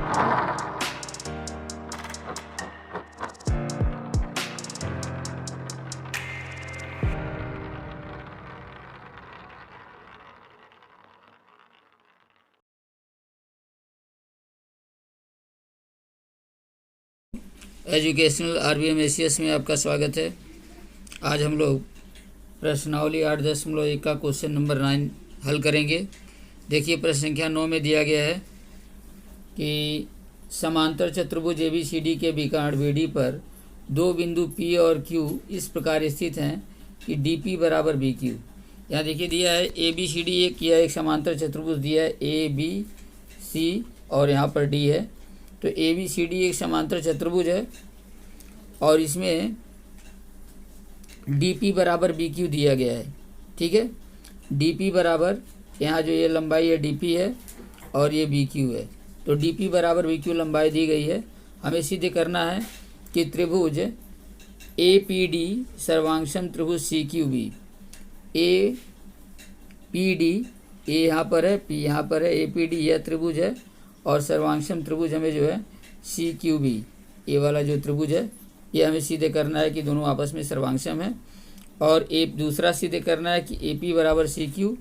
Educational RBMACS में आपका स्वागत है। आज हम लोग प्रश्नावली 8.1 का क्वेश्चन नंबर 9 हल करेंगे। देखिए प्रश्न संख्या 9 में दिया गया है कि समांतर चतुर्भुज ABCD के विकर्ण BD पर दो बिंदु P और Q इस प्रकार स्थित हैं कि DP बराबर BQ। यहाँ देखिए दिया है ABCD एक समांतर चतुर्भुज दिया है ABC और यहाँ पर D है। तो ABCD एक समांतर चतुर्भुज है और इसमें DP बराबर BQ दिया गया है। ठीक है, DP बराबर यहाँ जो ये लंबाई है DP है और ये BQ है। तो DP बराबर BQ लंबाई दी गई है। हमें सिद्ध करना है कि त्रिभुज APD सर्वांगसम त्रिभुज CQB। APD A यहाँ पर है, P यहाँ पर है, APD यह त्रिभुज है और सर्वांगसम त्रिभुज हमें जो है CQB ये वाला जो त्रिभुज है ये हमें सिद्ध करना है कि दोनों आपस में सर्वांगसम है। और दूसरा सिद्ध करना है कि AP बराबर CQ।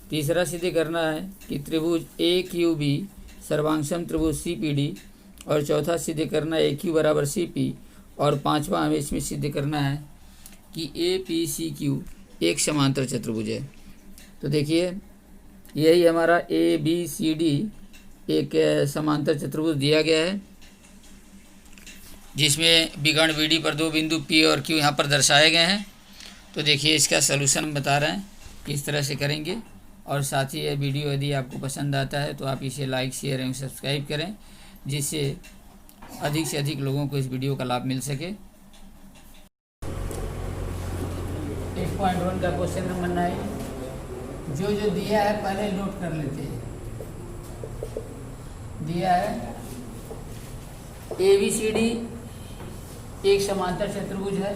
तीसरा सिद्ध करना है कि त्रिभुज AQB सर्वांगसम त्रिभुज CPD। और चौथा सिद्ध करना है AQ बराबर CP। और पांचवा हमें इसमें सिद्ध करना है कि APCQ एक समांतर चतुर्भुज है। तो देखिए यही हमारा ABCD एक समांतर चतुर्भुज दिया गया है जिसमें विकर्ण BD पर दो बिंदु P और Q यहाँ पर दर्शाए गए हैं। तो देखिए इसका सलूशन हम बता रहे हैं किस तरह से करेंगे। और साथ ही यह वीडियो यदि आपको पसंद आता है तो आप इसे लाइक शेयर एवं सब्सक्राइब करें जिससे अधिक से अधिक लोगों को इस वीडियो का लाभ मिल सके। 1.1 का क्वेश्चन नंबर 9 जो दिया है पहले नोट कर लेते हैं। दिया है ABCD एक समांतर चतुर्भुज है।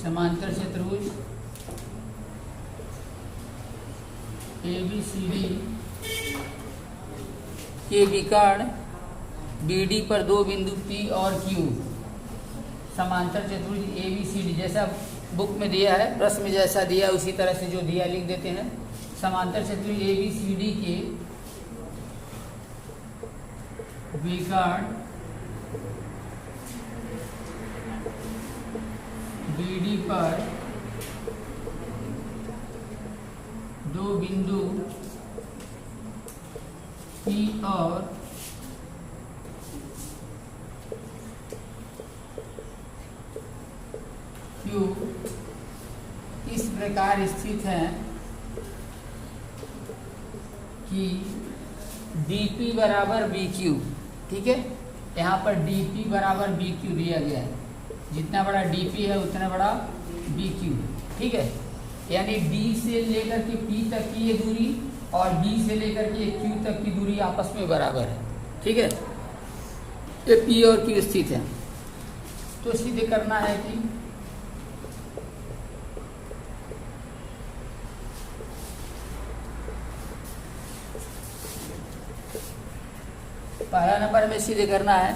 समांतर चतुर्भुज ABCD के विकर्ण BD पर दो बिंदु P और Q समांतर चतुर्भुज ABCD जैसा बुक में दिया है, प्रश्न में जैसा दिया उसी तरह से जो दिया लिख देते हैं। समांतर चतुर्भुज ABCD के विकर्ण BD पर दो बिंदु P और Q इस प्रकार स्थित है कि DP बराबर BQ। ठीक है, यहाँ पर DP बराबर BQ दिया गया है। जितना बड़ा DP है उतना बड़ा BQ। ठीक है, यानी D से लेकर के P तक की ये दूरी और B से लेकर के Q तक की दूरी आपस में बराबर है। ठीक है, ये P और Q स्थित है। तो सिद्ध करना है कि पहला नंबर में सिद्ध करना है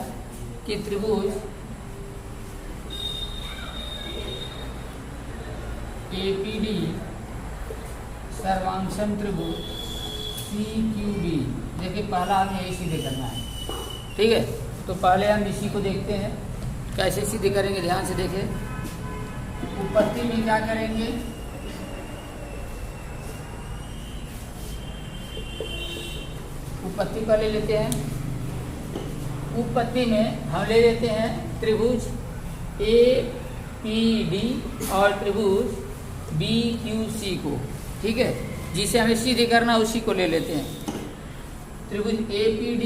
कि त्रिभुज APD सर्वांगसम त्रिभुज CQB। देखिए पहला हमें यही सिद्ध करना है। ठीक है, तो पहले हम इसी को देखते हैं कैसे सिद्ध करेंगे। ध्यान से देखें, उत्पत्ति में क्या करेंगे, उत्पत्ति पहले लेते हैं। उत्पत्ति में हम ले लेते हैं त्रिभुज APD और त्रिभुज BQC को। ठीक है, जिसे हमें सिद्ध करना उसी को ले लेते हैं। त्रिभुज APD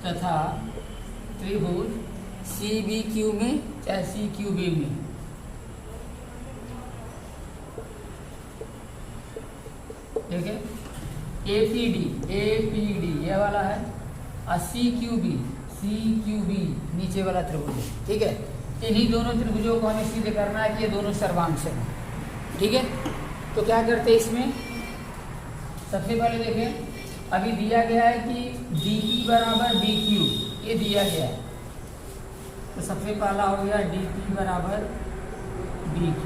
तथा त्रिभुज CBQ में चाहे CQB में ठीक है। APD यह वाला है और CQB CQB नीचे वाला त्रिभुज है, ठीक है। इन्हीं दोनों त्रिभुजों को हमें सिद्ध करना है कि ये दोनों सर्वांक्षण हैं, ठीक है। तो क्या करते हैं इसमें, सबसे पहले देखें, अभी दिया गया है कि DP बराबर BQ, ये दिया गया है। तो सबसे पहला हो गया DP बराबर BQ,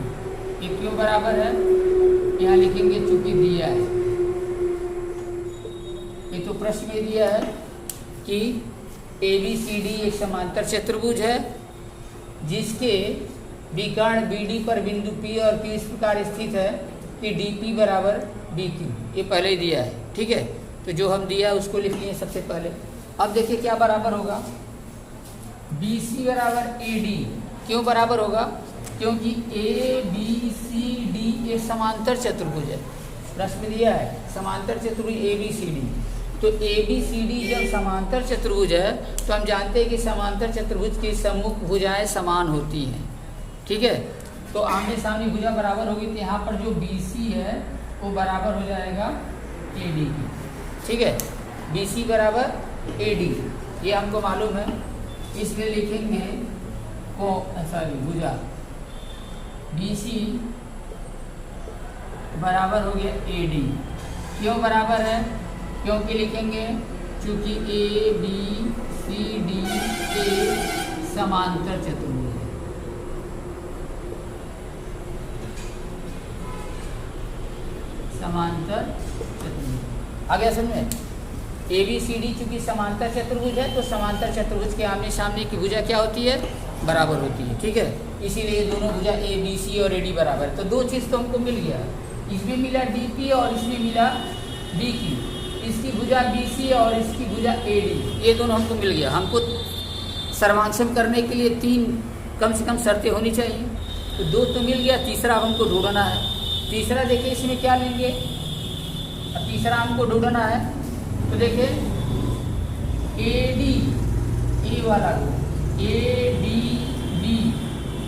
ये क्यों बराबर है, यहाँ लिखेंगे चूंकि दिया है। ये तो प्रश्न में दिया है कि ABCD एक समांतर चतुर्भुज है जिसके विकर्ण BD पर बिंदु P और Q इस प्रकार स्थित है कि DP बराबर BQ, ये पहले ही दिया है, ठीक है। तो जो हम दिया है उसको लिख लिए सबसे पहले। अब देखिए क्या बराबर होगा, BC बराबर AD, क्यों बराबर होगा, क्योंकि ABCD एक समांतर चतुर्भुज है, प्रश्न दिया है समांतर चतुर्भुज ABCD। तो ABCD जब समांतर चतुर्भुज है तो हम जानते हैं कि समांतर चतुर्भुज की सम्मुख भुजाएं समान होती हैं, ठीक है। तो आमने सामने भुजा बराबर होगी, तो यहाँ पर जो BC है वो बराबर हो जाएगा AD की, ठीक है। BC बराबर AD, ये हमको मालूम है, इसलिए लिखेंगे भुजा BC बराबर हो गया AD। क्यों बराबर है, क्योंकि लिखेंगे चूंकि ABCD एक समांतर चतुर्भुज है, समांतर चतुर्भुज। आ गया समझ में, ABCD चूंकि समांतर चतुर्भुज है तो समांतर चतुर्भुज के आमने सामने की भुजा क्या होती है, बराबर होती है, ठीक है। इसीलिए दोनों भुजा ABC और AD बराबर है। तो दो चीज़ तो हमको मिल गया, इसमें मिला DP और इसमें मिला BQ, इसकी भुजा BC और इसकी भुजा AD, ये दोनों हमको मिल गया। हमको सर्वांक्षण करने के लिए तीन कम से कम शर्तें होनी चाहिए, तो दो तो मिल गया, तीसरा हमको ढूंढना है। तीसरा देखिए इसमें क्या लेंगे, अब तीसरा हमको ढूंढना है, तो देखिए AD, ए वाला ADB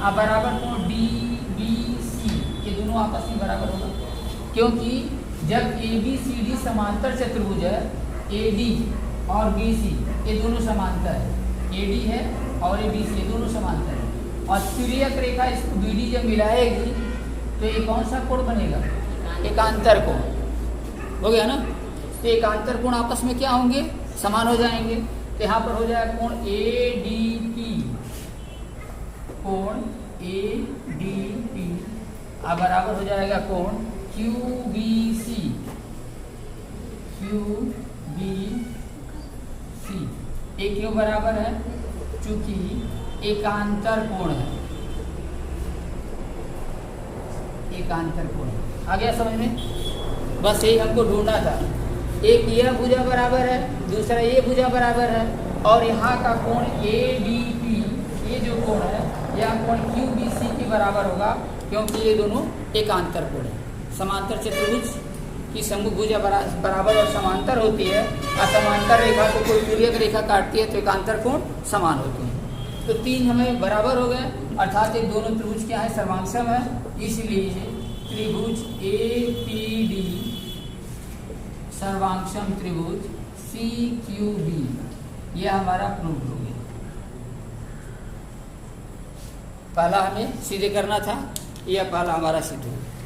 बराबर तो DBC, ये दोनों आपस में बराबर होगा, क्योंकि जब ABCD समांतर चतुर्भुज है, AD और BC ये दोनों समांतर है, AD है और ABC ये दोनों समांतर है। और तिर्यक रेखा इसको BD जब मिलाएगी तो ये कौन सा कोण बनेगा, एकांतर कोण हो गया ना। तो एकांतर कोण आपस में क्या होंगे, समान हो जाएंगे। तो यहाँ पर हो जाएगा कोण ADP, कोण ADP बराबर हो जाएगा कोण QBC, ये क्यों बराबर है, चूंकि एकांतर कोण है, एकांतर कोण। आ गया समझ में, बस यही हमको ढूंढना था। एक यह भुजा बराबर है, दूसरा ये भुजा बराबर है, और यहाँ का कोण ADP, ये जो कोण है यह कोण QBC के बराबर होगा, क्योंकि ये दोनों एकांतर कोण है। समांतर चतुर्भुज की सम्मुख भुजा बराबर और समांतर होती है, असमांतर रेखा को कोई तिर्यक रेखा काटती है तो एकांतर कोण समान होते हैं। तो तीन हमें बराबर हो गए, अर्थात ये दोनों त्रिभुज क्या है, सर्वांक्षम है। इसलिए त्रिभुज APD सर्वांक्षम त्रिभुज CQB, यह हमारा प्रूफ हो गया। पहला हमें सिद्ध करना था, यह पहला हमारा सिद्ध हो गया।